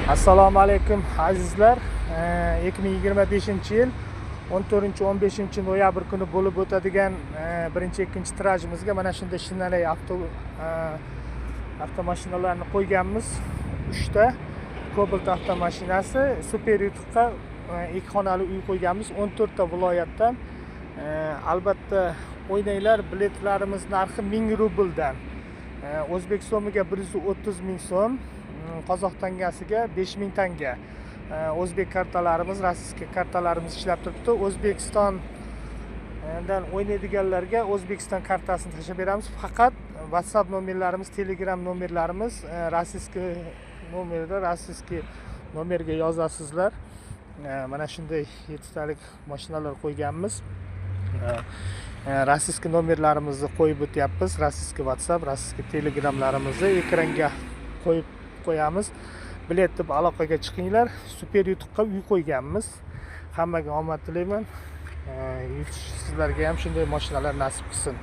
Assalomu alaykum azizlar. 2025-yil 14-15 noyabr kuni bo'lib o'tadigan birinchi-ikkinchi tirajimizga mana shunday Shinalay avtomashinalarni qo'yganmiz. 3 ta Cobalt avtomashinasi, super yutuqqa 2 xonali uy qo'yganmiz 14 ta viloyatdan. Albatta o'ynanglar, biletlarimiz narxi 1000 rubldan. O'zbek so'miga 130 ming so'm, qozoq tangasiga 5000 tanga. O'zbek kartalarimiz, rossiya kartalarimiz ishlab turibdi. O'zbekistondan o'ynaydiganlarga O'zbekiston kartasini tashlab beramiz. Faqat WhatsApp nomerlarimiz, Telegram nomerlarimiz rossiya nomerda, rossiya nomerga yozasizlar. Mana shunday 7 talik mashinalar qo'yganmiz. Rossiya nomerlarimizni qo'yib o'tyapmiz. Rossiya WhatsApp, rossiya Telegramlarimizni ekranga qo'yamiz. Bilet deb aloqaga chiqinglar. Super yutuqqa uy qo'yganmiz. Hammaga omad tilayman. Sizlarga ham shunday mashinalar nasib qilsin.